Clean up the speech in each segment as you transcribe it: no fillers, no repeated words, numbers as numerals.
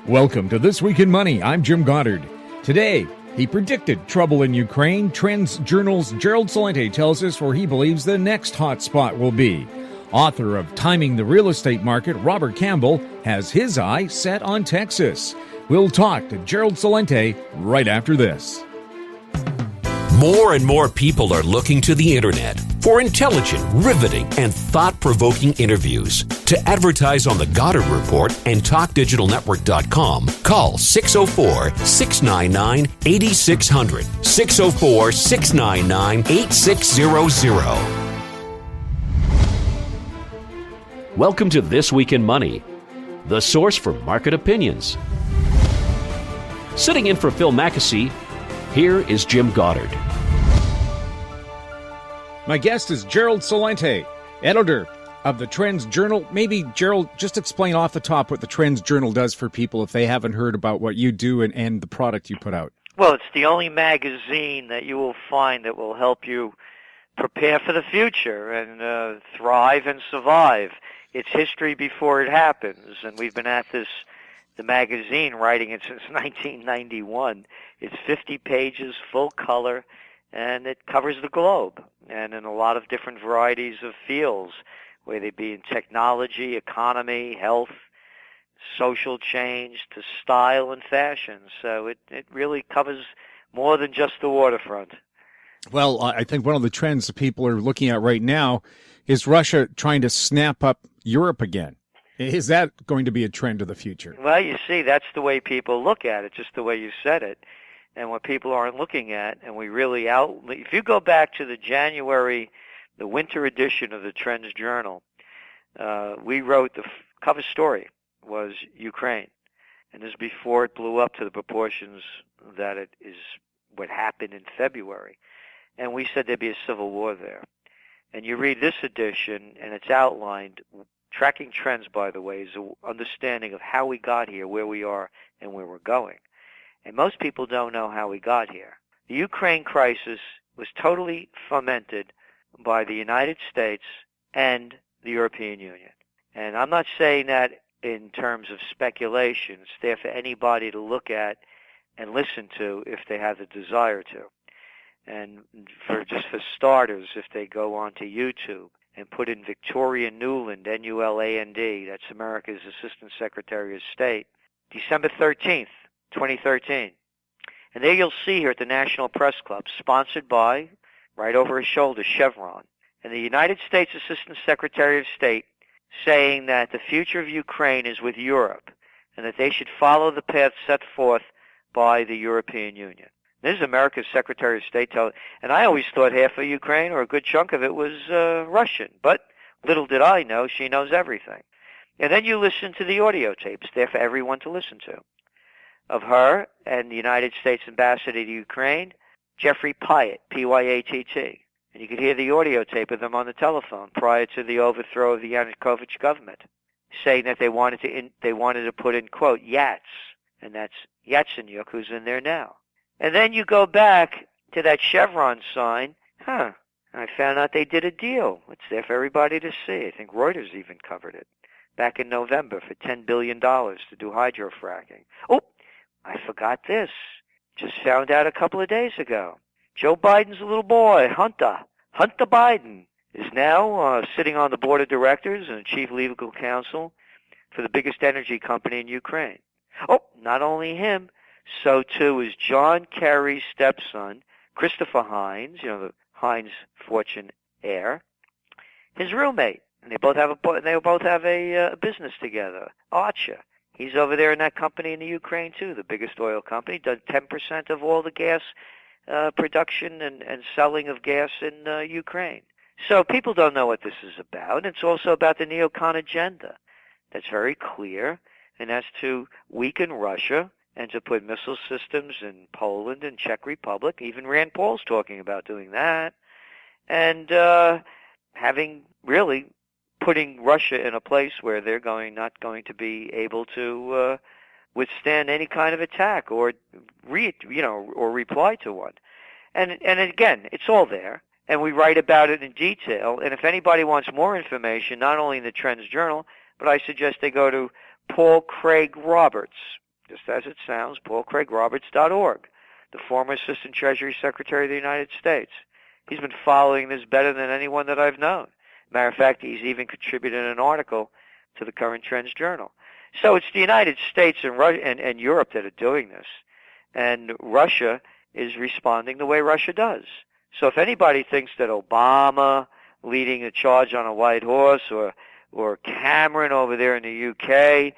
Welcome to This Week in Money. I'm Jim Goddard. Today, he predicted trouble in Ukraine. TrendsJournal's Gerald Celente tells us where he believes the next hot spot will be. Author of Timing the Real Estate Market, Robert Campbell, has his eye set on Texas. We'll talk to Gerald Celente right after this. More and more people are looking to the internet for intelligent, riveting, and thought-provoking interviews. To advertise on the Goddard Report and TalkDigitalNetwork.com, call 604-699-8600, 604-699-8600. Welcome to This Week in Money, the source for market opinions. Sitting in for Phil Mackesy, here is Jim Goddard. My guest is Gerald Celente, editor of the Trends Journal. Maybe, Gerald, just explain off the top what the Trends Journal does for people if they haven't heard about what you do and the product you put out. Well, it's the only magazine that you will find that will help you prepare for the future and thrive and survive. It's history before it happens, and we've been at this, the magazine, writing it since 1991. It's 50 pages, full color, and it covers the globe, and in a lot of different varieties of fields, whether they be in technology, economy, health, social change, to style and fashion. So it really covers more than just the waterfront. Well, I think one of the trends that people are looking at right now is Russia trying to snap up Europe again. Is that going to be a trend of the future? Well, you see, that's the way people look at it, just the way you said it. And what people aren't looking at, and we really if you go back to the winter edition of the Trends Journal, we wrote the cover story was Ukraine. And this is before it blew up to the proportions that it is what happened in February. And we said there'd be a civil war there. And you read this edition, and it's outlined. Tracking trends, by the way, is an understanding of how we got here, where we are, and where we're going. And most people don't know how we got here. The Ukraine crisis was totally fomented by the United States and the European Union. And I'm not saying that in terms of speculation. It's there for anybody to look at and listen to if they have the desire to. And for starters, if they go onto YouTube and put in Victoria Nuland, Nuland, that's America's Assistant Secretary of State, December 13th, 2013. And there you'll see here at the National Press Club, sponsored by, right over his shoulder, Chevron, and the United States Assistant Secretary of State saying that the future of Ukraine is with Europe and that they should follow the path set forth by the European Union. This is America's Secretary of State and I always thought half of Ukraine, or a good chunk of it, was Russian. But little did I know, she knows everything. And then you listen to the audio tapes there for everyone to listen to, of her and the United States Ambassador to Ukraine, Jeffrey Pyatt, P-Y-A-T-T. And you could hear the audio tape of them on the telephone prior to the overthrow of the Yanukovych government, saying that they wanted to put in, quote, Yats, and that's Yatsenyuk, who's in there now. And then you go back to that Chevron sign. I found out they did a deal. It's there for everybody to see. I think Reuters even covered it back in November for $10 billion to do hydrofracking. Oh, I forgot this. Just found out a couple of days ago. Joe Biden's little boy, Hunter Biden, is now sitting on the board of directors and chief legal counsel for the biggest energy company in Ukraine. Oh, not only him, so too is John Kerry's stepson, Christopher Hines, the Hines fortune heir, his roommate, and they both have a business together, Archer. He's over there in that company in the Ukraine too, the biggest oil company, does 10% of all the gas production and selling of gas in Ukraine. So people don't know what this is about. It's also about the neocon agenda. That's very clear, and that's to weaken Russia and to put missile systems in Poland and Czech Republic. Even Rand Paul's talking about doing that. And putting Russia in a place where they're not going to be able to withstand any kind of attack or reply to one. And again, it's all there, and we write about it in detail. And if anybody wants more information, not only in the Trends Journal, but I suggest they go to Paul Craig Roberts, just as it sounds, paulcraigroberts.org, the former Assistant Treasury Secretary of the United States. He's been following this better than anyone that I've known. Matter of fact, he's even contributed an article to the current Trends Journal. So it's the United States and Europe that are doing this, and Russia is responding the way Russia does. So if anybody thinks that Obama leading a charge on a white horse, or Cameron over there in the UK,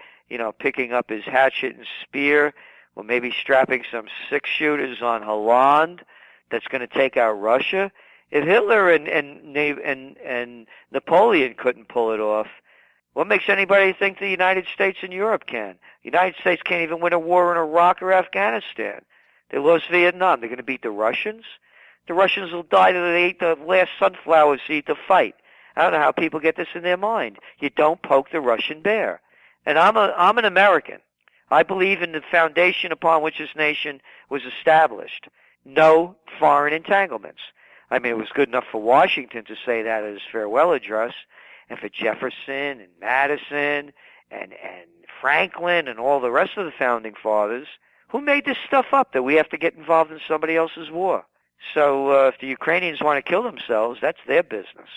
picking up his hatchet and spear, or maybe strapping some six-shooters on Hollande that's going to take out Russia, if Hitler and Napoleon couldn't pull it off, what makes anybody think the United States and Europe can? The United States can't even win a war in Iraq or Afghanistan. They lost Vietnam. They're going to beat the Russians? The Russians will die till they eat the last sunflower seed to fight. I don't know how people get this in their mind. You don't poke the Russian bear. And I'm an American. I believe in the foundation upon which this nation was established. No foreign entanglements. I mean, it was good enough for Washington to say that at his farewell address, and for Jefferson and Madison and Franklin and all the rest of the founding fathers, who made this stuff up that we have to get involved in somebody else's war? So if the Ukrainians want to kill themselves, that's their business.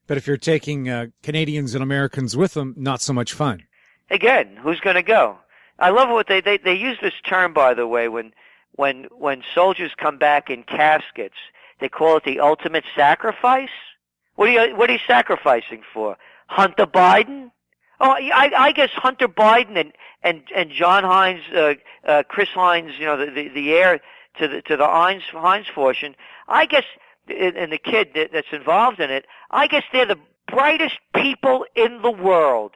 But if you're taking Canadians and Americans with them, not so much fun. Again, who's going to go? I love what they use this term, by the way, when soldiers come back in caskets, they call it the ultimate sacrifice. What are you sacrificing for? Hunter Biden? Oh, I guess Hunter Biden and John Hines, Chris Hines, the heir to the Hines fortune. I guess, and the kid that's involved in it, I guess they're the brightest people in the world.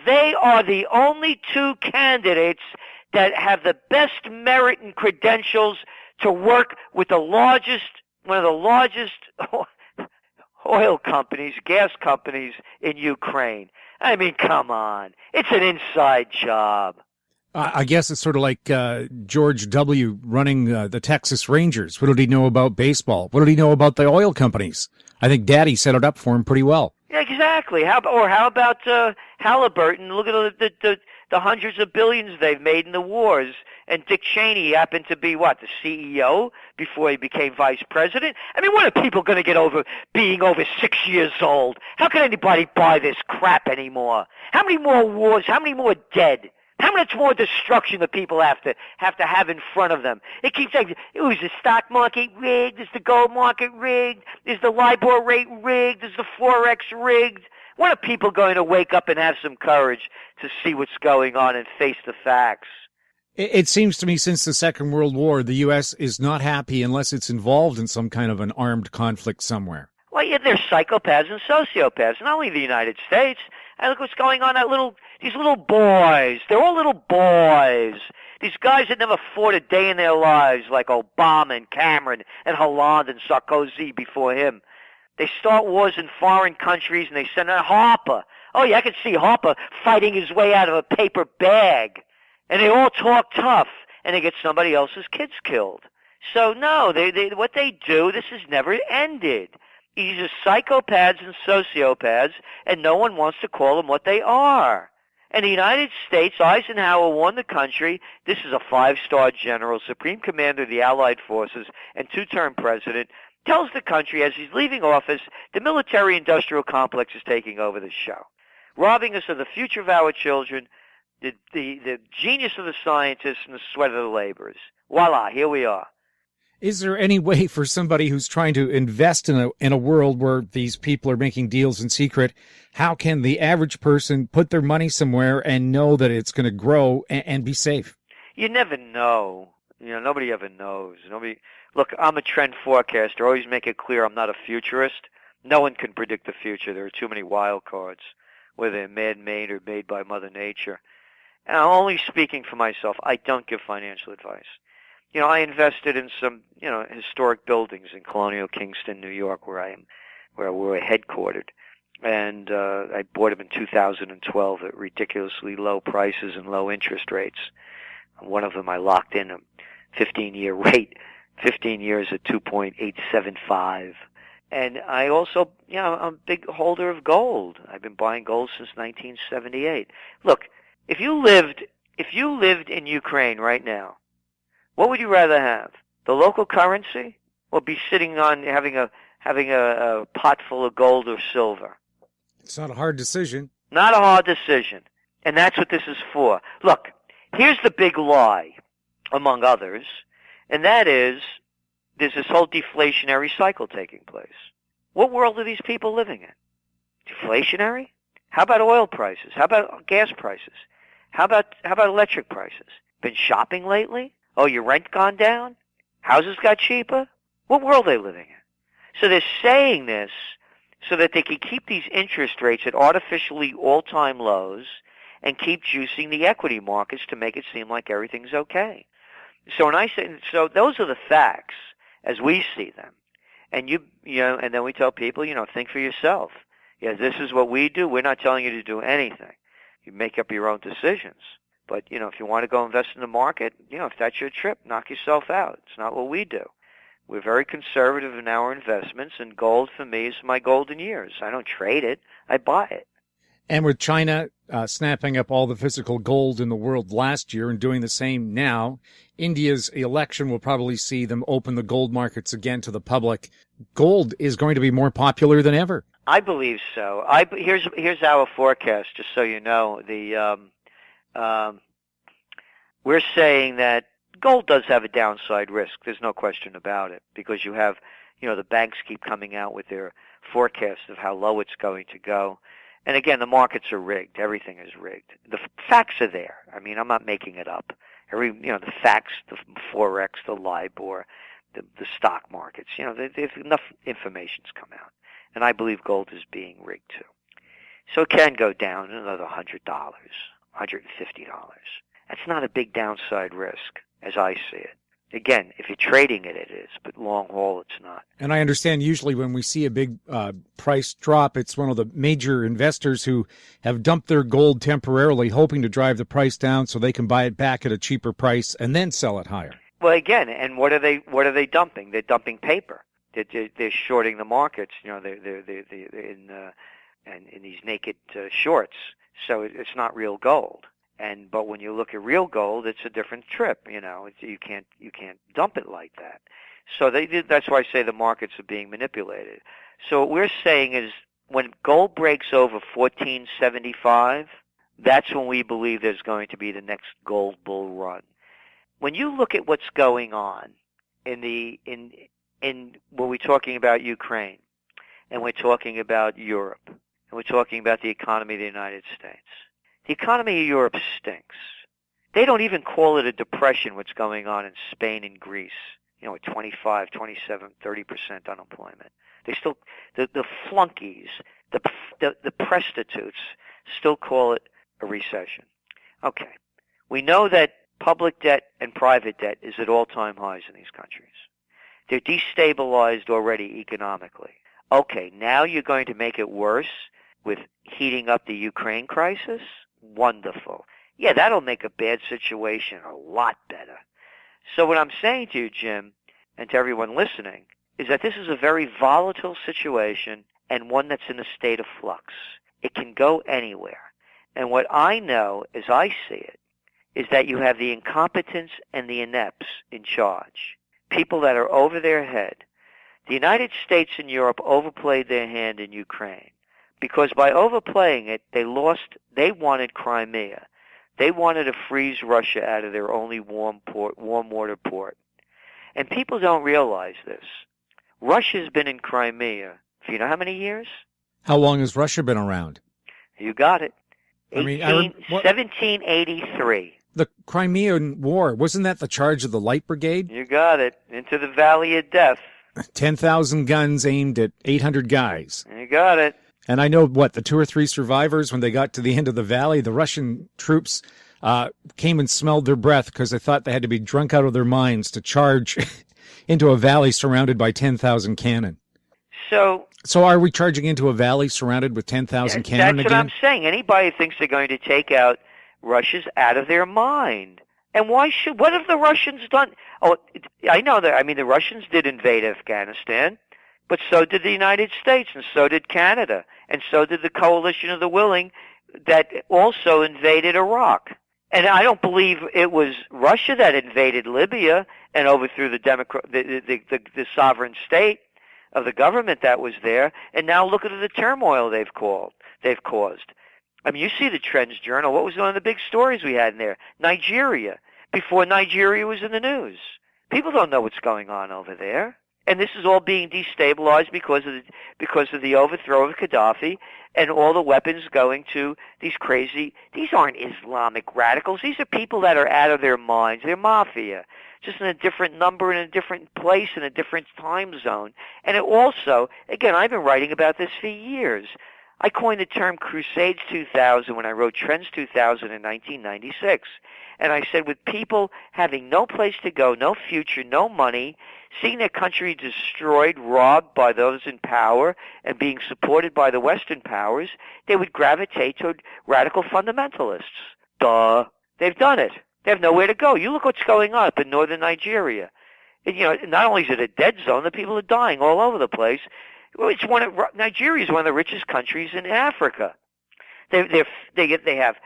They are the only two candidates that have the best merit and credentials to work with one of the largest oil companies, gas companies in Ukraine. I mean, come on. It's an inside job. I guess it's sort of like George W. running the Texas Rangers. What did he know about baseball? What did he know about the oil companies? I think Daddy set it up for him pretty well. Yeah, exactly. How about Halliburton? Look at the hundreds of billions they've made in the wars. And Dick Cheney happened to be, the CEO before he became vice president? I mean, what are people going to get over being over 6 years old? How can anybody buy this crap anymore? How many more wars? How many more dead? How much more destruction do people have to have in front of them? It keeps saying, is the stock market rigged? Is the gold market rigged? Is the LIBOR rate rigged? Is the Forex rigged? When are people going to wake up and have some courage to see what's going on and face the facts? It seems to me since the Second World War, the U.S. is not happy unless it's involved in some kind of an armed conflict somewhere. Well, yeah, there's psychopaths and sociopaths, not only in the United States. And look what's going on, these little boys. They're all little boys. These guys that never fought a day in their lives, like Obama and Cameron and Hollande and Sarkozy before him. They start wars in foreign countries, and they send out Harper. Oh, yeah, I can see Harper fighting his way out of a paper bag. And they all talk tough, and they get somebody else's kids killed. So, no, what they do, this has never ended. These are psychopaths and sociopaths, and no one wants to call them what they are. And the United States, Eisenhower won the country. This is a 5-star general, supreme commander of the Allied forces, and 2-term president, tells the country as he's leaving office, the military-industrial complex is taking over the show, robbing us of the future of our children, the genius of the scientists, and the sweat of the laborers. Voila, here we are. Is there any way for somebody who's trying to invest in a world where these people are making deals in secret, how can the average person put their money somewhere and know that it's going to grow and be safe? You never know. Nobody ever knows. Look, I'm a trend forecaster. I always make it clear I'm not a futurist. No one can predict the future. There are too many wild cards, whether they're man-made or made by Mother Nature. And I'm only speaking for myself. I don't give financial advice. I invested in some, historic buildings in Colonial Kingston, New York, where we're headquartered. And I bought them in 2012 at ridiculously low prices and low interest rates. One of them I locked in a 15-year rate, 15 years at 2.875. And I also, I'm a big holder of gold. I've been buying gold since 1978. Look, if you lived if you lived in Ukraine right now, what would you rather have? The local currency, or be sitting on having a pot full of gold or silver? It's not a hard decision. Not a hard decision. And that's what this is for. Look, here's the big lie, among others, and that is there's this whole deflationary cycle taking place. What world are these people living in? Deflationary? How about oil prices? How about gas prices? How about electric prices? Been shopping lately? Oh, your rent gone down? Houses got cheaper? What world are they living in? So they're saying this so that they can keep these interest rates at artificially all-time lows and keep juicing the equity markets to make it seem like everything's okay. So when I say, so those are the facts as we see them. And and then we tell people, think for yourself. Yeah, this is what we do. We're not telling you to do anything. You make up your own decisions. But, if you want to go invest in the market, if that's your trip, knock yourself out. It's not what we do. We're very conservative in our investments, and gold for me is my golden years. I don't trade it. I buy it. And with China snapping up all the physical gold in the world last year and doing the same now, India's election will probably see them open the gold markets again to the public. Gold is going to be more popular than ever. I believe so. Here's our forecast, just so you know. We're saying that gold does have a downside risk. There's no question about it, because you have, the banks keep coming out with their forecasts of how low it's going to go. And again, the markets are rigged. Everything is rigged. The facts are there. I mean, I'm not making it up. The facts, the Forex, the LIBOR, the stock markets, there's enough information's come out. And I believe gold is being rigged too. So it can go down another $100, $150. That's not a big downside risk, as I see it. Again, if you're trading it, it is, but long haul, it's not. And I understand usually when we see a big price drop, it's one of the major investors who have dumped their gold temporarily, hoping to drive the price down so they can buy it back at a cheaper price and then sell it higher. Well, again, and what are they dumping? They're dumping paper. They're shorting the markets. They're in these naked shorts. So it's not real gold. But when you look at real gold, it's a different trip. You can't dump it like that. So that's why I say the markets are being manipulated. So what we're saying is when gold breaks over 1475, that's when we believe there's going to be the next gold bull run. When you look at what's going on in when we're talking about Ukraine, and we're talking about Europe, and we're talking about the economy of the United States, the economy of Europe stinks. They don't even call it a depression, what's going on in Spain and Greece, at 25, 27, 30% unemployment. They still, the flunkies, the prostitutes still call it a recession. Okay. We know that public debt and private debt is at all-time highs in these countries. They're destabilized already economically. Okay, now you're going to make it worse with heating up the Ukraine crisis? Wonderful. Yeah, that'll make a bad situation a lot better. So what I'm saying to you, Jim, and to everyone listening, is that this is a very volatile situation and one that's in a state of flux. It can go anywhere. And what I know, as I see it, is that you have the incompetents and the inepts in charge, people that are over their head. The United States and Europe overplayed their hand in Ukraine because by overplaying it, they wanted Crimea. They wanted to freeze Russia out of their only warm water port. And people don't realize this. Russia's been in Crimea for you know how many years? How long has Russia been around? You got it. 1783. The Crimean War, wasn't that the charge of the Light Brigade? You got it. Into the Valley of Death. 10,000 guns aimed at 800 guys. You got it. And I know, the 2 or 3 survivors, when they got to the end of the valley, the Russian troops came and smelled their breath because they thought they had to be drunk out of their minds to charge into a valley surrounded by 10,000 cannon. So are we charging into a valley surrounded with 10,000 cannon again? That's what I'm saying. Anybody thinks they're going to take out Russia's out of their mind. And what have the Russians done? Oh, I know that. I mean, the Russians did invade Afghanistan, but so did the United States, and so did Canada, and so did the Coalition of the Willing that also invaded Iraq. And I don't believe it was Russia that invaded Libya and overthrew the sovereign state of the government that was there. And now look at the turmoil they've caused. I mean, you see the TrendsJournal. What was one of the big stories we had in there? Nigeria. Before Nigeria was in the news. People don't know what's going on over there. And this is all being destabilized because of the overthrow of Gaddafi and all the weapons going to these aren't Islamic radicals. These are people that are out of their minds. They're mafia, just in a different number, in a different place, in a different time zone. And it also, again, I've been writing about this for years. I coined the term Crusades 2000 when I wrote Trends 2000 in 1996. And I said, with people having no place to go, no future, no money, seeing their country destroyed, robbed by those in power, and being supported by the Western powers, they would gravitate toward radical fundamentalists. Duh. They've done it. They have nowhere to go. You look what's going on up in northern Nigeria. And, not only is it a dead zone, the people are dying all over the place. Nigeria is one of the richest countries in Africa. They have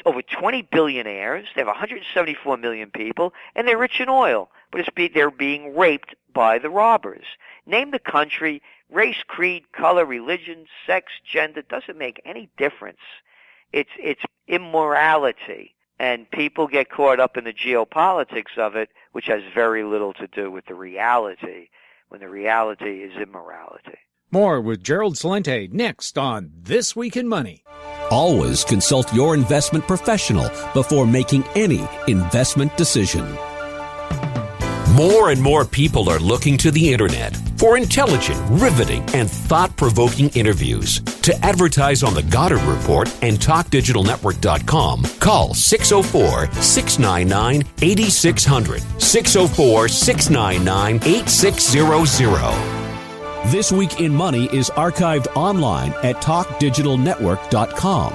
over 20 billionaires. They have 174 million people, and they're rich in oil. But they're being raped by the robbers. Name the country, race, creed, color, religion, sex, gender, doesn't make any difference. It's immorality, and people get caught up in the geopolitics of it, which has very little to do with the reality, when the reality is immorality. More with Gerald Celente next on This Week in Money. Always consult your investment professional before making any investment decision. More and more people are looking to the internet for intelligent, riveting, and thought-provoking interviews. To advertise on the Goddard Report and TalkDigitalNetwork.com, call 604-699-8600, 604-699-8600. This Week in Money is archived online at TalkDigitalNetwork.com.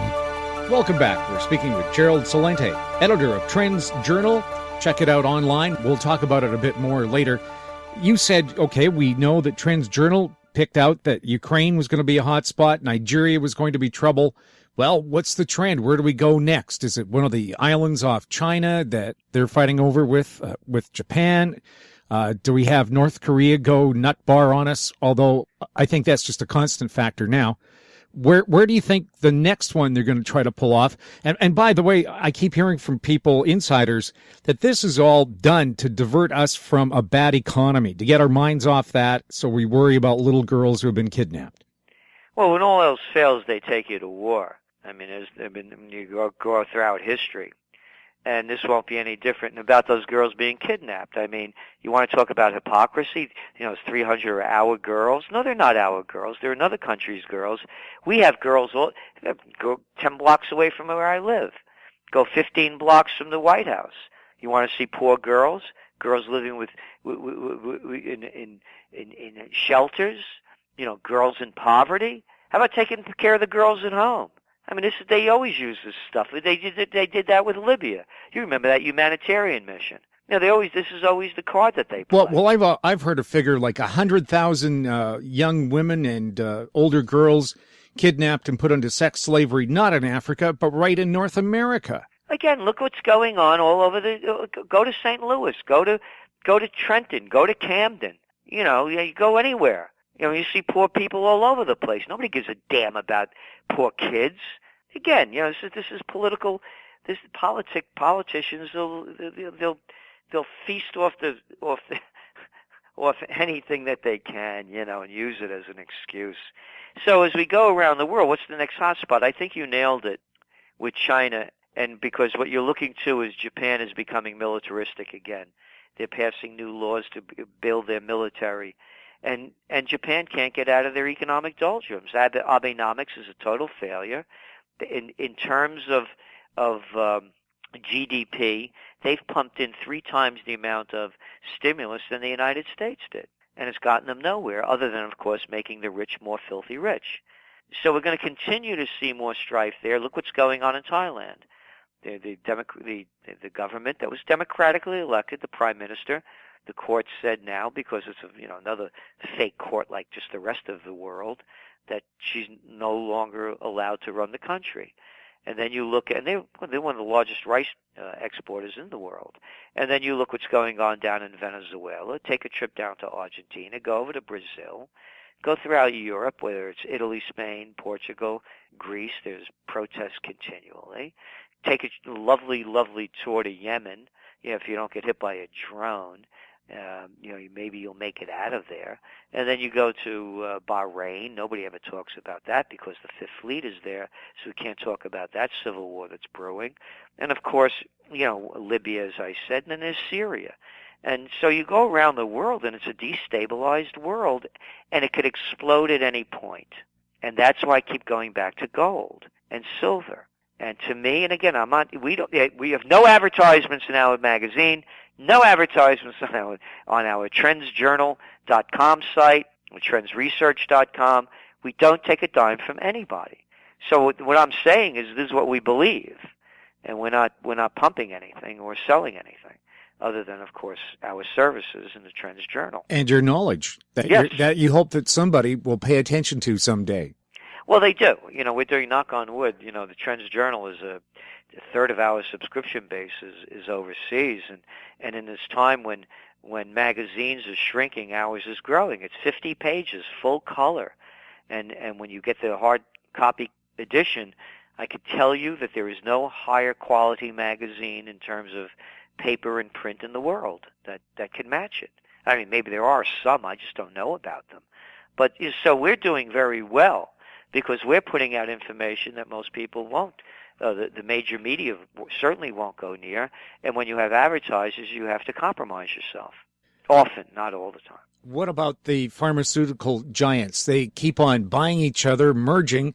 Welcome back. We're speaking with Gerald Celente, editor of TrendsJournal. Check it out online. We'll talk about it a bit more later. You said, okay, we know that TrendsJournal picked out that Ukraine was going to be a hot spot, Nigeria was going to be trouble. Well, what's the trend? Where do we go next? Is it one of the islands off China that they're fighting over with Japan? Do we have North Korea go nut bar on us? Although I think that's just a constant factor now. Where do you think the next one they're going to try to pull off? And by the way, I keep hearing from people, insiders, that this is all done to divert us from a bad economy, to get our minds off that, so we worry about little girls who have been kidnapped. Well, when all else fails, they take you to war. I mean, you go throughout history. And this won't be any different about those girls being kidnapped. I mean, you want to talk about hypocrisy? It's 300 are our girls. No, they're not our girls. They're another country's girls. We have girls go 10 blocks away from where I live. Go 15 blocks from the White House. You want to see poor girls living in shelters? Girls in poverty. How about taking care of the girls at home? I mean, they always use this stuff. They did that with Libya. You remember that humanitarian mission? This is always the card that they play. Well, I've heard a figure like 100,000 young women and older girls kidnapped and put into sex slavery, not in Africa, but right in North America. Again, look what's going on all over go to St. Louis, go to Trenton, go to Camden. You go anywhere. You see poor people all over the place. Nobody gives a damn about poor kids. Again, this is political. This politicians. They'll feast off anything that they can, and use it as an excuse. So as we go around the world, what's the next hotspot? I think you nailed it with China, and because what you're looking to is Japan is becoming militaristic again. They're passing new laws to build their military. And Japan can't get out of their economic doldrums. Abenomics is a total failure. In terms of GDP, they've pumped in 3 times the amount of stimulus than the United States did. And it's gotten them nowhere, other than, of course, making the rich more filthy rich. So we're going to continue to see more strife there. Look what's going on in Thailand. The government that was democratically elected, the prime minister, the court said now, because it's another fake court like just the rest of the world, that she's no longer allowed to run the country. And then you look at, and they're one of the largest rice exporters in the world. And then you look what's going on down in Venezuela. Take a trip down to Argentina. Go over to Brazil. Go throughout Europe, whether it's Italy, Spain, Portugal, Greece. There's protests continually. Take a lovely, lovely tour to Yemen. If you don't get hit by a drone, maybe you'll make it out of there. And then you go to Bahrain. Nobody ever talks about that because the Fifth Fleet is there, so we can't talk about that civil war that's brewing. And of course, Libya, as I said, and then there's Syria. And so you go around the world, and it's a destabilized world, and it could explode at any point. And that's why I keep going back to gold and silver. And to me, and again, we have no advertisements in our magazine, no advertisements on our TrendsJournal.com site, or TrendsResearch.com. We don't take a dime from anybody. So what I'm saying is this is what we believe, and we're not pumping anything or selling anything, other than, of course, our services in the Trends Journal. And your knowledge that you hope that somebody will pay attention to someday. Well, they do. We're doing, knock on wood, the Trends Journal is a third of our subscription base is overseas. And in this time when magazines are shrinking, ours is growing. It's 50 pages, full color. And when you get the hard copy edition, I could tell you that there is no higher quality magazine in terms of paper and print in the world that can match it. I mean, maybe there are some, I just don't know about them. But so we're doing very well because we're putting out information that most people won't. The major media certainly won't go near. And when you have advertisers, you have to compromise yourself. Often, not all the time. What about the pharmaceutical giants? They keep on buying each other, merging.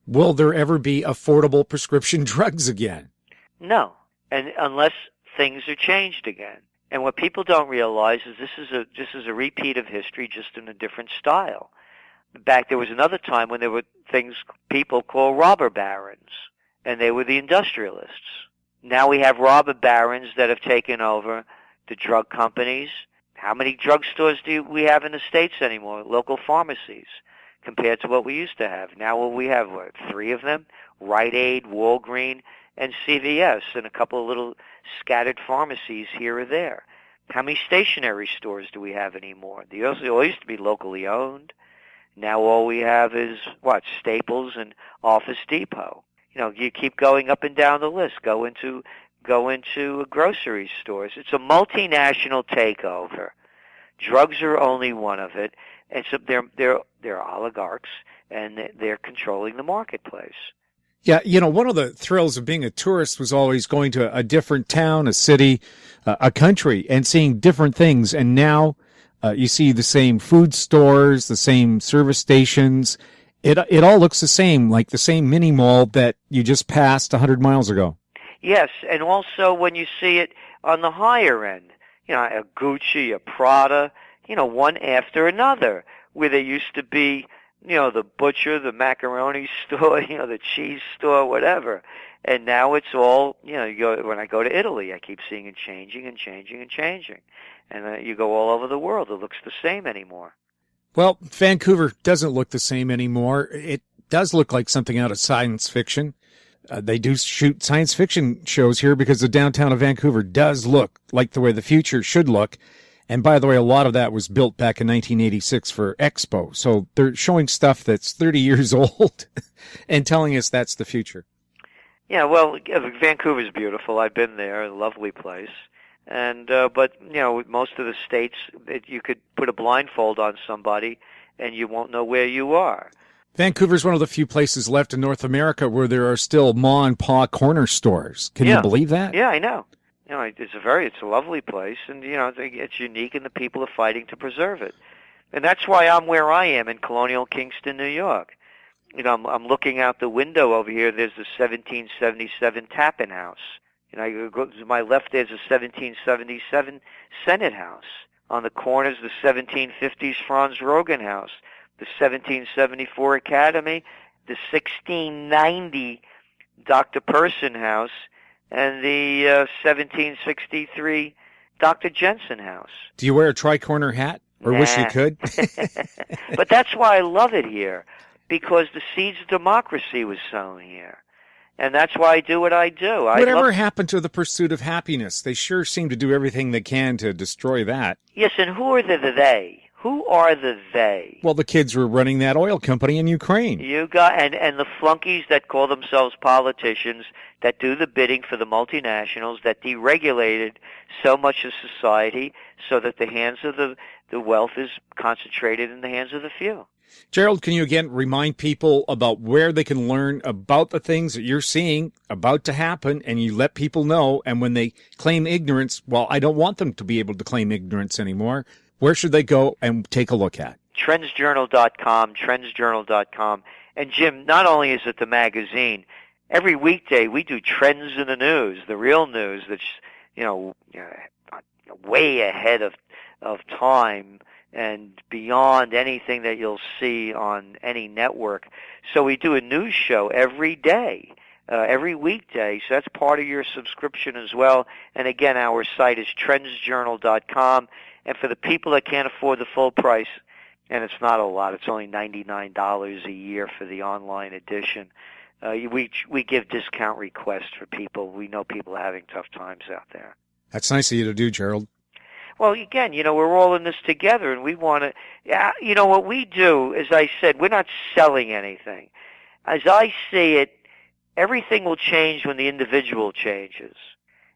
Will there ever be affordable prescription drugs again? No, and unless things are changed again. And what people don't realize is this is a repeat of history, just in a different style. There was another time when there were things people call robber barons, and they were the industrialists. Now we have robber barons that have taken over the drug companies. How many drugstores do we have in the States anymore? Local pharmacies, compared to what we used to have. Now we have, 3 of them? Rite Aid, Walgreens, and CVS, and a couple of little scattered pharmacies here or there. How many stationery stores do we have anymore? They all used to be locally owned. Now all we have is, Staples and Office Depot. You keep going up and down the list. Go into grocery stores. It's a multinational takeover. Drugs are only one of it. And so they're oligarchs, and they're controlling the marketplace. Yeah, one of the thrills of being a tourist was always going to a different town, a city, a country, and seeing different things. And now you see the same food stores, the same service stations. It all looks the same, like the same mini mall that you just passed 100 miles ago. Yes, and also when you see it on the higher end, a Gucci, a Prada, one after another, where there used to be, the butcher, the macaroni store, the cheese store, whatever. And now it's all, when I go to Italy, I keep seeing it changing and changing and changing. And you go all over the world, it looks the same anymore. Well, Vancouver doesn't look the same anymore. It does look like something out of science fiction. They do shoot science fiction shows here because the downtown of Vancouver does look like the way the future should look. And by the way, a lot of that was built back in 1986 for Expo. So they're showing stuff that's 30 years old and telling us that's the future. Yeah, well, Vancouver's beautiful. I've been there, a lovely place. And but most of the states, you could put a blindfold on somebody and you won't know where you are. Vancouver's one of the few places left in North America where there are still ma and pa corner stores. Can you believe that? Yeah, I know. It's a lovely place, and it's unique, and the people are fighting to preserve it. And that's why I'm where I am in Colonial Kingston, New York. I'm looking out the window over here. There's the 1777 Tappan House. You go to my left. There's a 1777 Senate House. On the corners, the 1750s Franz Rogan House, the 1774 Academy, the 1690 Dr. Person House, and the 1763 Dr. Jensen House. Do you wear a tri-corner hat? Or wish you could? But that's why I love it here, because the seeds of democracy was sown here. And that's why I do what I do. Whatever happened to the pursuit of happiness? They sure seem to do everything they can to destroy that. Yes, and who are the they? Who are the they? Well, the kids were running that oil company in Ukraine. You got and the flunkies that call themselves politicians that do the bidding for the multinationals that deregulated so much of society so that the hands of the wealth is concentrated in the hands of the few. Gerald, can you again remind people about where they can learn about the things that you're seeing about to happen, and you let people know, and when they claim ignorance, well, I don't want them to be able to claim ignorance anymore. Where should they go and take a look at? TrendsJournal.com, TrendsJournal.com. And Jim, not only is it the magazine, every weekday we do Trends in the News, the real news that's, way ahead of time and beyond anything that you'll see on any network. So we do a news show every day, every weekday. So that's part of your subscription as well. And again, our site is TrendsJournal.com. And for the people that can't afford the full price, and it's not a lot, it's only $99 a year for the online edition, we give discount requests for people. We know people are having tough times out there. That's nice of you to do, Gerald. Well, again, we're all in this together, and we want to, what we do, as I said, we're not selling anything. As I see it, everything will change when the individual changes.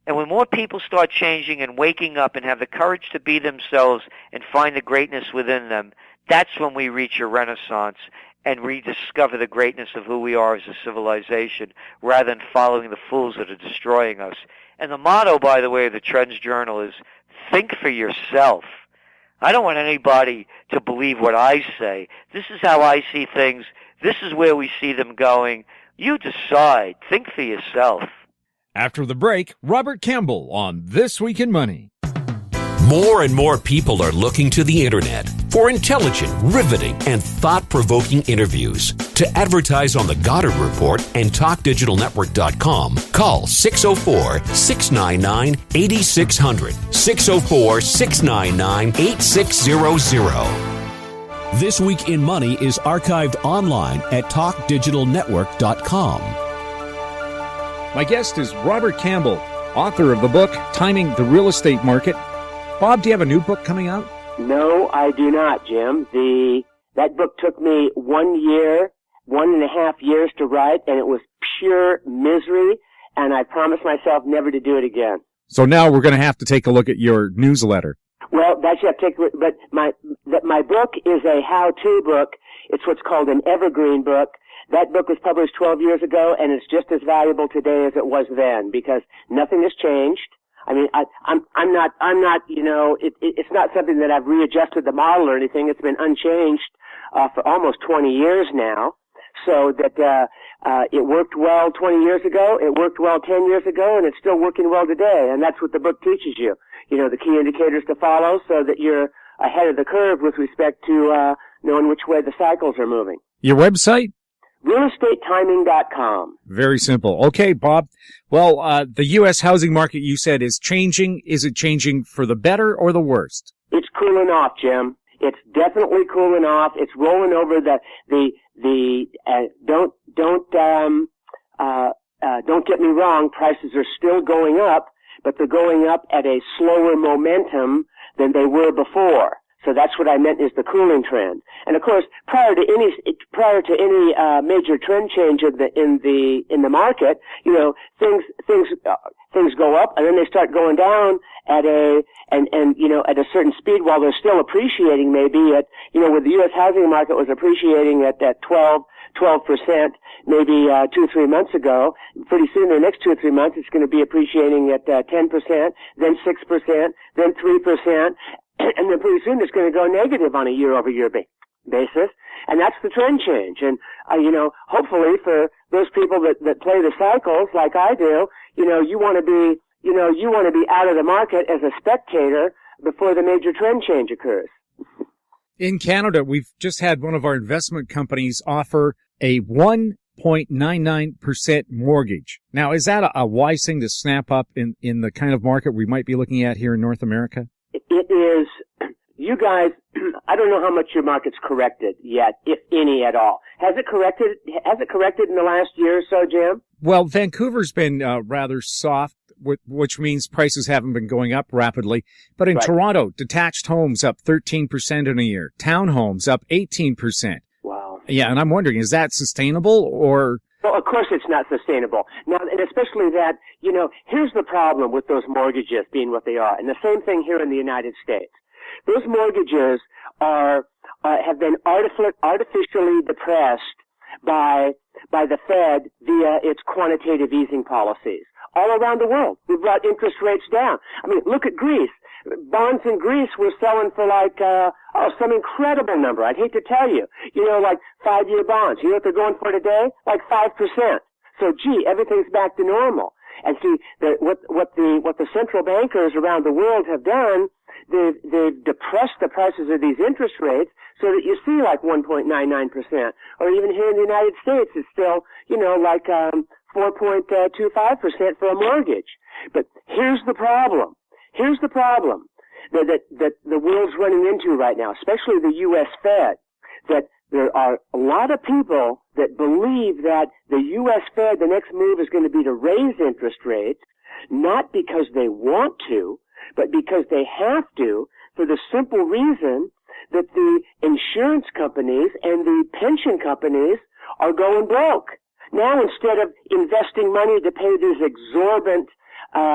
And when more people start changing and waking up and have the courage to be themselves and find the greatness within them, that's when we reach a renaissance and rediscover the greatness of who we are as a civilization rather than following the fools that are destroying us. And the motto, by the way, of the Trends Journal is, think for yourself. I don't want anybody to believe what I say. This is how I see things. This is where we see them going. You decide. Think for yourself. After the break, Robert Campbell on This Week in Money. More and more people are looking to the internet for intelligent, riveting, and thought-provoking interviews. To advertise on the Goddard Report and TalkDigitalNetwork.com, call 604-699-8600, 604-699-8600. This Week in Money is archived online at TalkDigitalNetwork.com. My guest is Robert Campbell, author of the book Timing the Real Estate Market. Bob, do you have a new book coming out? No, I do not, Jim. That book took me 1 year, 1.5 years to write, and it was pure misery, and I promised myself never to do it again. So now we're going to have to take a look at your newsletter. Well, that's you have to take, but my book is a how-to book. It's what's called an evergreen book. That book was published 12 years ago, and it's just as valuable today as it was then because nothing has changed. I mean, I'm not, it's not something that I've readjusted the model or anything. It's been unchanged, for almost 20 years now. So that, it worked well 20 years ago, it worked well 10 years ago, and it's still working well today. And that's what the book teaches you. The key indicators to follow so that you're ahead of the curve with respect to, knowing which way the cycles are moving. Your website? realestatetiming.com. Very simple. Okay, Bob. Well, the U.S. housing market, you said, is changing. Is it changing for the better or the worst? It's cooling off, Jim. It's definitely cooling off. It's rolling over don't get me wrong, prices are still going up, but they're going up at a slower momentum than they were before. So that's what I meant is the cooling trend. And of course, prior to any major trend change in the market, things go up and then they start going down at a certain speed while they're still appreciating maybe at, where the U.S. housing market was appreciating at 12% maybe 2-3 months ago. Pretty soon, the next 2 or 3 months, it's going to be appreciating at 10%, then 6%, then 3%, and then pretty soon it's going to go negative on a year-over-year basis. And that's the trend change. And hopefully for those people that play the cycles like I do, you want to be out of the market as a spectator before the major trend change occurs. In Canada, we've just had one of our investment companies offer a 1.99% mortgage. Now, is that a wise thing to snap up in the kind of market we might be looking at here in North America? It is. you guys, I don't know how much your market's corrected yet, if any at all. Has it corrected in the last year or so, Jim? Well, Vancouver's been rather soft, which means prices haven't been going up rapidly. But in Toronto, detached homes up 13% in a year. Townhomes up 18%. Wow. Yeah, and I'm wondering, is that sustainable or... Well, of course it's not sustainable. Now, and especially that, here's the problem with those mortgages being what they are. And the same thing here in the United States. Those mortgages have been artificially depressed by the Fed via its quantitative easing policies. All around the world, we've brought interest rates down. I mean, look at Greece. Bonds in Greece were selling for some incredible number. I'd hate to tell you. Like 5-year bonds. You know what they're going for today? Like 5%. So, everything's back to normal. And see, what the central bankers around the world have done, they've depressed the prices of these interest rates so that you see like 1.99%. Or even here in the United States, it's still, 4.25% for a mortgage. But here's the problem. Here's the problem that the world's running into right now, especially the U.S. Fed, that there are a lot of people that believe that the U.S. Fed, the next move is going to be to raise interest rates, not because they want to, but because they have to, for the simple reason that the insurance companies and the pension companies are going broke. Now, instead of investing money to pay these exorbitant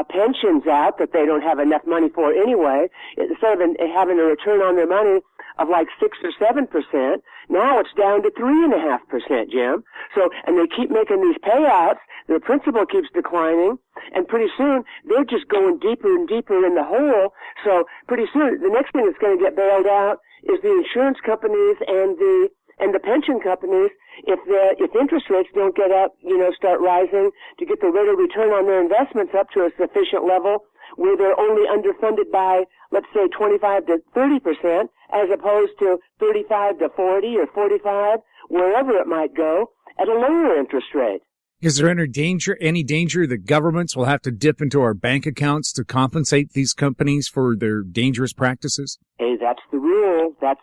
pensions out that they don't have enough money for anyway, instead of having a return on their money of like 6 or 7%, now it's down to 3.5%, Jim. So, and they keep making these payouts, their principal keeps declining, and pretty soon they're just going deeper and deeper in the hole. So pretty soon the next thing that's going to get bailed out is the insurance companies and the pension companies if interest rates don't get up, start rising to get the rate of return on their investments up to a sufficient level where they're only underfunded by, let's say, 25 to 30%, as opposed to 35 to 40 or 45, wherever it might go, at a lower interest rate. Is there any danger that governments will have to dip into our bank accounts to compensate these companies for their dangerous practices? Hey, that's the rule. That's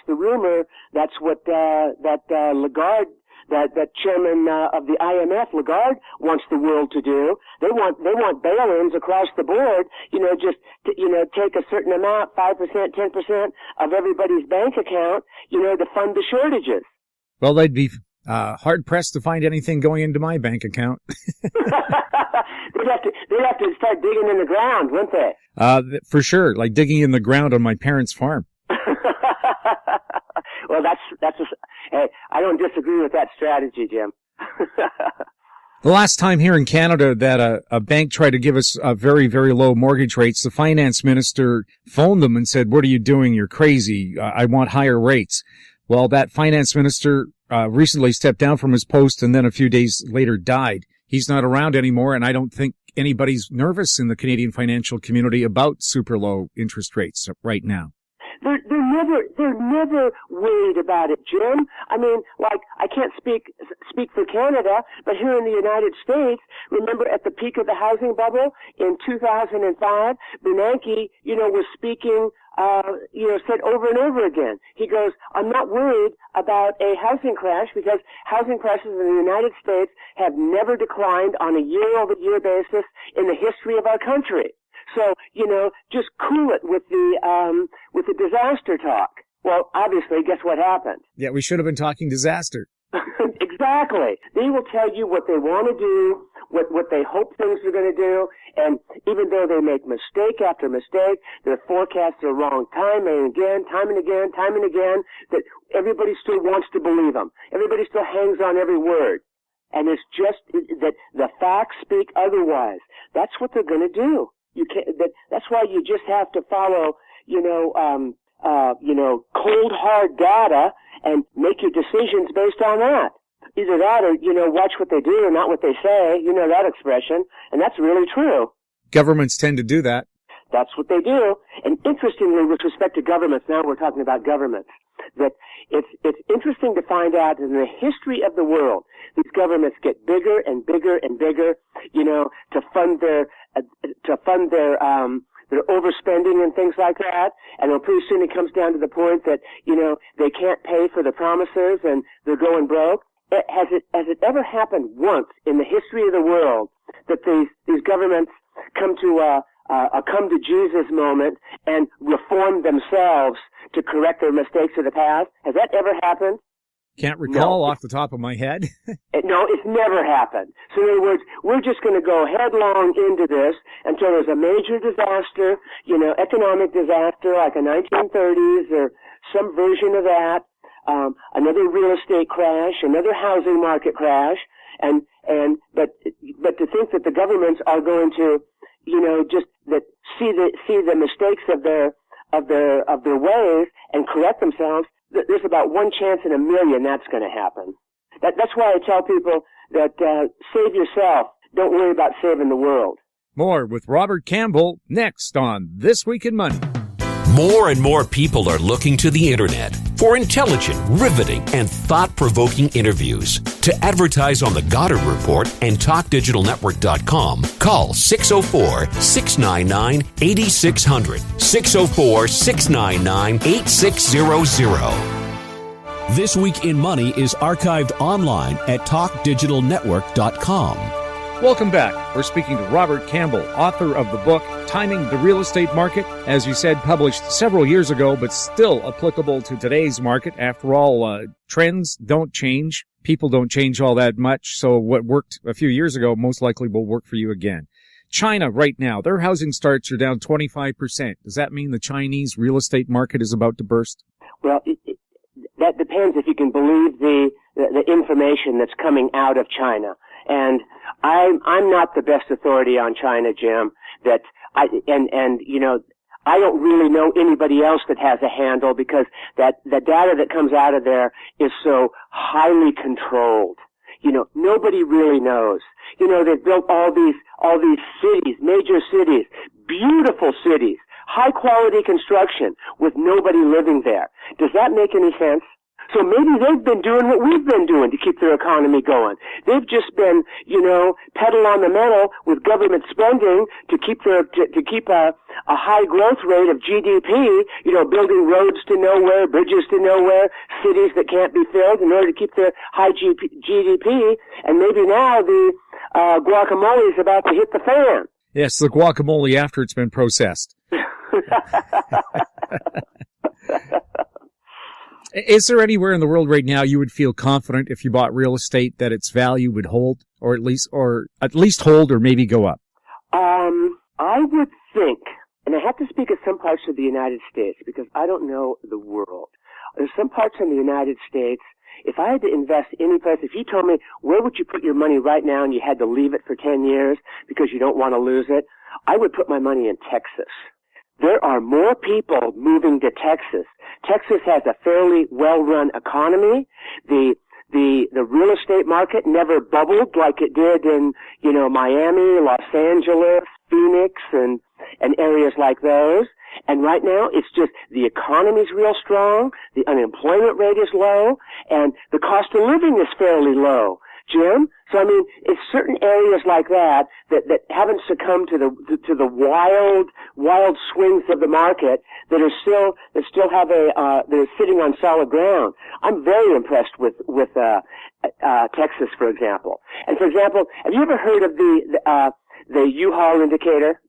the rumor. That's what Lagarde, that chairman of the IMF, Lagarde, wants the world to do. They want bail-ins across the board. Take a certain amount, 5%, 10% of everybody's bank account, to fund the shortages. Well, they'd be hard-pressed to find anything going into my bank account. They'd have to start digging in the ground, wouldn't they? For sure, like digging in the ground on my parents' farm. Well, hey, I don't disagree with that strategy, Jim. The last time here in Canada that a bank tried to give us very, very low mortgage rates, the finance minister phoned them and said, "What are you doing? You're crazy. I want higher rates." Well, that finance minister recently stepped down from his post and then a few days later died. He's not around anymore, and I don't think anybody's nervous in the Canadian financial community about super low interest rates right now. They're never worried about it, Jim. I mean, like, I can't speak for Canada, but here in the United States, remember at the peak of the housing bubble in 2005, Bernanke, was speaking, said over and over again. He goes, "I'm not worried about a housing crash because housing prices in the United States have never declined on a year-over-year basis in the history of our country." So, just cool it with the disaster talk. Well, obviously, guess what happened? Yeah, we should have been talking disaster. Exactly. They will tell you what they want to do, what they hope things are going to do, and even though they make mistake after mistake, their forecasts are wrong time and again, that everybody still wants to believe them. Everybody still hangs on every word. And it's just that the facts speak otherwise. That's what they're going to do. That's why you just have to follow, cold hard data and make your decisions based on that. Either that or, watch what they do and not what they say. You know that expression. And that's really true. Governments tend to do that. That's what they do. And interestingly, with respect to governments, now we're talking about governments, that it's interesting to find out that in the history of the world, these governments get bigger and bigger and bigger, to fund their to fund their overspending and things like that. And then pretty soon it comes down to the point that, they can't pay for the promises and they're going broke. Has it ever happened once in the history of the world that these governments come to a come to Jesus moment and reform themselves to correct their mistakes of the past? Has that ever happened? Can't recall off the top of my head. No, it's never happened. So in other words, we're just going to go headlong into this until there's a major disaster, economic disaster like a 1930s or some version of that, another real estate crash, another housing market crash, but to think that the governments are going to, just that see the mistakes of their ways and correct themselves. There's about one chance in a million that's going to happen. That's why I tell people that save yourself. Don't worry about saving the world. More with Robert Campbell next on This Week in Money. More and more people are looking to the internet for intelligent, riveting, and thought-provoking interviews. To advertise on the Goddard Report and TalkDigitalNetwork.com, call 604-699-8600, 604-699-8600. This Week in Money is archived online at TalkDigitalNetwork.com. Welcome back. We're speaking to Robert Campbell, author of the book, Timing the Real Estate Market, as you said, published several years ago, but still applicable to today's market. After all, trends don't change. People don't change all that much. So what worked a few years ago most likely will work for you again. China right now, their housing starts are down 25%. Does that mean the Chinese real estate market is about to burst? Well, that depends if you can believe the information that's coming out of China. And I'm not the best authority on China, Jim. I don't really know anybody else that has a handle because the data that comes out of there is so highly controlled. Nobody really knows. They've built all these cities, major cities, beautiful cities, high quality construction with nobody living there. Does that make any sense? So maybe they've been doing what we've been doing to keep their economy going. They've just been, pedal on the metal with government spending to keep a high growth rate of GDP, building roads to nowhere, bridges to nowhere, cities that can't be filled in order to keep their high GDP. And maybe now the guacamole is about to hit the fan. Yes, the guacamole after it's been processed. Is there anywhere in the world right now you would feel confident if you bought real estate that its value would hold, or at least hold, or maybe go up? I would think, and I have to speak of some parts of the United States because I don't know the world. There's some parts in the United States. If I had to invest any place, if you told me where would you put your money right now and you had to leave it for 10 years because you don't want to lose it, I would put my money in Texas. There are more people moving to Texas. Texas has a fairly well-run economy. The real estate market never bubbled like it did in, Miami, Los Angeles, Phoenix, and areas like those. And right now, it's just the economy's real strong, the unemployment rate is low, and the cost of living is fairly low. Jim? So I mean, it's certain areas like that haven't succumbed to the wild swings of the market that still have they're sitting on solid ground. I'm very impressed with Texas, for example. And for example, have you ever heard of the U-Haul indicator?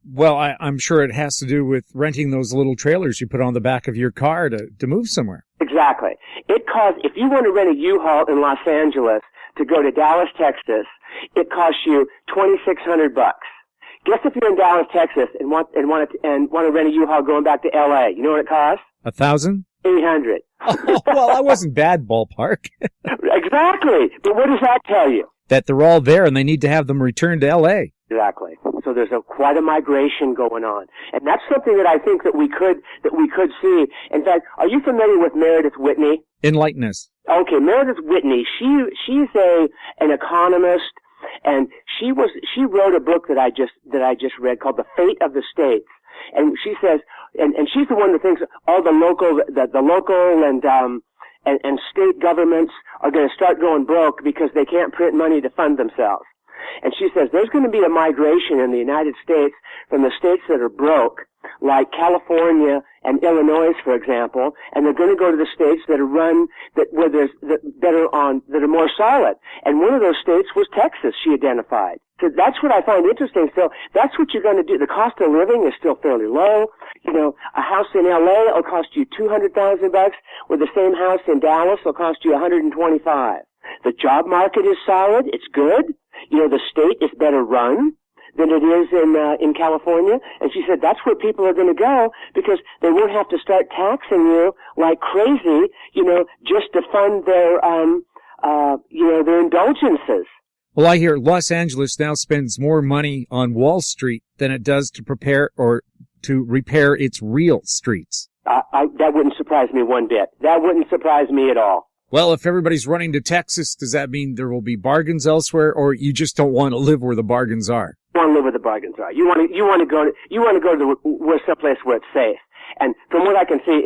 Well, I'm sure it has to do with renting those little trailers you put on the back of your car to move somewhere. Exactly. If you want to rent a U-Haul in Los Angeles to go to Dallas, Texas, it costs you $2,600. Guess if you're in Dallas, Texas, and want to rent a U-Haul going back to L.A., you know what it costs? $1,000? $800. Oh, well, that wasn't bad ballpark. Exactly. But what does that tell you? That they're all there and they need to have them returned to L.A. Exactly. So there's quite a migration going on, and that's something that I think that we could see. In fact, are you familiar with Meredith Whitney? Enlighten us. Okay, Meredith Whitney. She's an economist, and she wrote a book that I just read called The Fate of the States. And she says, and she's the one that thinks all the local and state governments are going to start going broke because they can't print money to fund themselves. And she says there's going to be a migration in the United States from the states that are broke, like California and Illinois, for example, and they're going to go to the states that are that are more solid. And one of those states was Texas, she identified. So that's what I find interesting. So that's what you're going to do. The cost of living is still fairly low. You know, a house in LA will cost you $200,000, where the same house in Dallas will cost you $125,000. The job market is solid. It's good. You know, the state is better run than it is in California. And she said that's where people are going to go because they won't have to start taxing you like crazy, you know, just to fund their, their indulgences. Well, I hear Los Angeles now spends more money on Wall Street than it does to prepare or to repair its real streets. That wouldn't surprise me one bit. That wouldn't surprise me at all. Well, if everybody's running to Texas, does that mean there will be bargains elsewhere, or you just don't want to live where the bargains are? You want to live where the bargains are. You want to go to where someplace where it's safe. And from what I can see,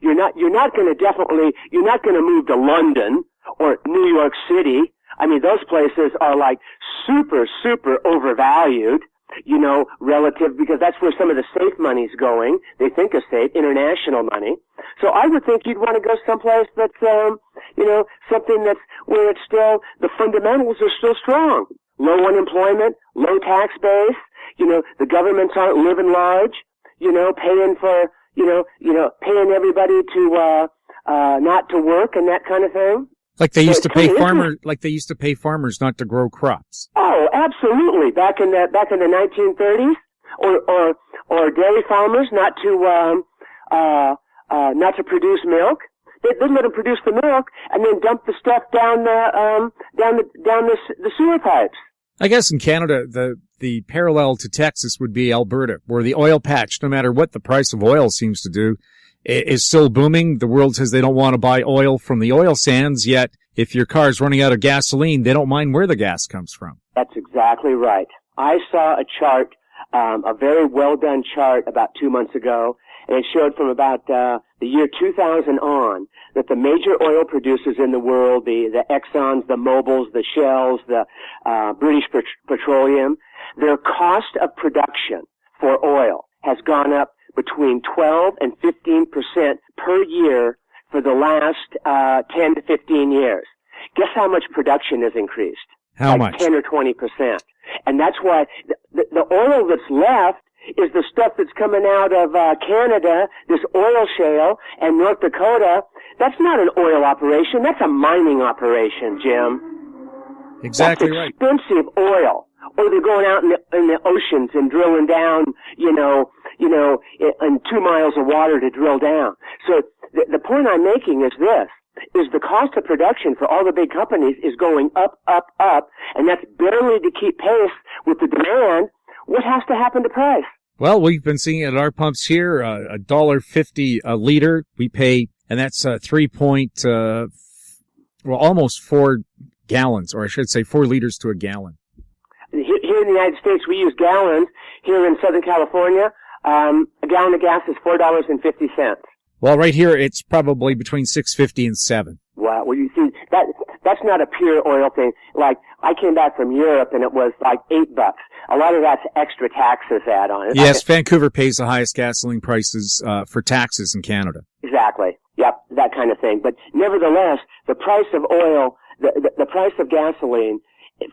you're not going to move to London or New York City. I mean, those places are like super, super overvalued, you know, relative, because that's where some of the safe money's going. They think is safe, international money. So I would think you'd want to go someplace that's, something that's where it's still, the fundamentals are still strong. Low unemployment, low tax base, you know, the governments aren't living large, you know, paying for, paying everybody to, not to work and that kind of thing. Like they used to pay farmers not to grow crops. Oh, absolutely. Back in the 1930s, or dairy farmers not to produce milk. They'd let them produce the milk and then dump the stuff down the sewer pipes. I guess in Canada, the parallel to Texas would be Alberta, where the oil patch, no matter what the price of oil seems to do, is still booming. The world says they don't want to buy oil from the oil sands, yet if your car's running out of gasoline, they don't mind where the gas comes from. That's exactly right. I saw a chart, a very well done chart about 2 months ago, and it showed from about the year 2000 on that the major oil producers in the world, the Exxons, the Mobils, the Shells, the British Petroleum, their cost of production for oil has gone up between 12 and 15% per year for the last 10 to 15 years. Guess how much production has increased? How much? 10 or 20%. And that's why the oil that's left is the stuff that's coming out of Canada, this oil shale, and North Dakota. That's not an oil operation. That's a mining operation, Jim. Exactly right. That's expensive oil. Or they're going out in the oceans and drilling down, in 2 miles of water to drill down. So the point I'm making is this, is the cost of production for all the big companies is going up, up, up, and that's barely to keep pace with the demand. What has to happen to price? Well, we've been seeing it at our pumps here, $1.50 a liter. We pay, and that's almost 4 gallons, or I should say 4 liters to a gallon. Here in the United States, we use gallons. Here in Southern California, a gallon of gas is $4.50. Well, right here, it's probably between $6.50 and $7. Wow. Well, you see, that's not a pure oil thing. Like, I came back from Europe and it was like $8. A lot of that's extra taxes add on. Yes, Vancouver pays the highest gasoline prices, for taxes in Canada. Exactly. Yep, that kind of thing. But nevertheless, the price of oil, the price of gasoline,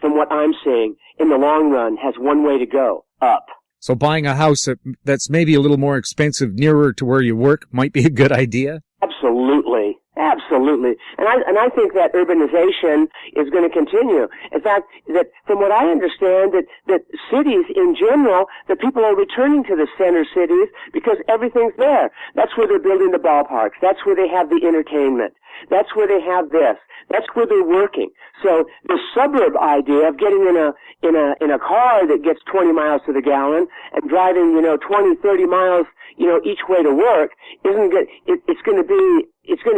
from what I'm seeing, in the long run, has one way to go, up. So buying a house that's maybe a little more expensive nearer to where you work might be a good idea? Absolutely. Absolutely. And I think that urbanization is going to continue. In fact, that from what I understand, that cities in general, that people are returning to the center cities because everything's there. That's where they're building the ballparks. That's where they have the entertainment. That's where they have this. That's where they're working. So the suburb idea of getting in a car that gets 20 miles to the gallon and driving, 20, 30 miles, each way to work isn't good. It's going to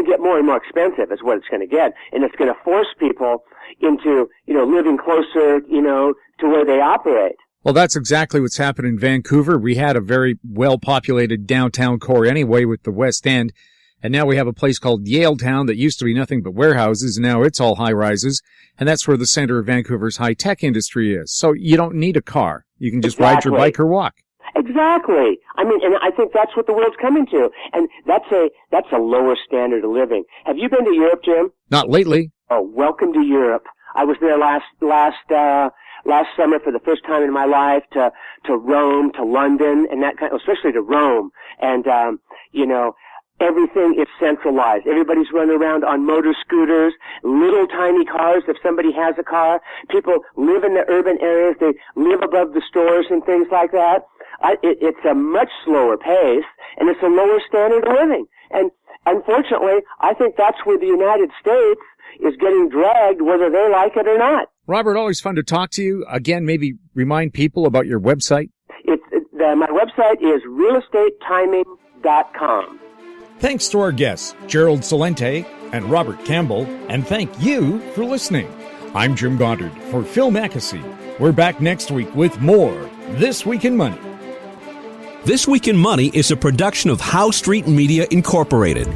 get more and more expensive is what it's going to get. And it's going to force people into, living closer, to where they operate. Well, that's exactly what's happened in Vancouver. We had a very well-populated downtown core anyway with the West End. And now we have a place called Yaletown that used to be nothing but warehouses, and now it's all high-rises. And that's where the center of Vancouver's high-tech industry is. So you don't need a car. You can just ride your bike or walk. Exactly. I mean, and I think that's what the world's coming to. And that's a lower standard of living. Have you been to Europe, Jim? Not lately. Oh, welcome to Europe. I was there last summer for the first time in my life to Rome, to London, and especially to Rome. And, everything is centralized. Everybody's running around on motor scooters, little tiny cars if somebody has a car. People live in the urban areas. They live above the stores and things like that. It's a much slower pace, and it's a lower standard of living. And unfortunately, I think that's where the United States is getting dragged, whether they like it or not. Robert, always fun to talk to you. Again, maybe remind people about your website. My website is realestatetiming.com. Thanks to our guests, Gerald Celente and Robert Campbell, and thank you for listening. I'm Jim Goddard for Phil Mackesy. We're back next week with more This Week in Money. This Week in Money is a production of Howe Street Media Incorporated.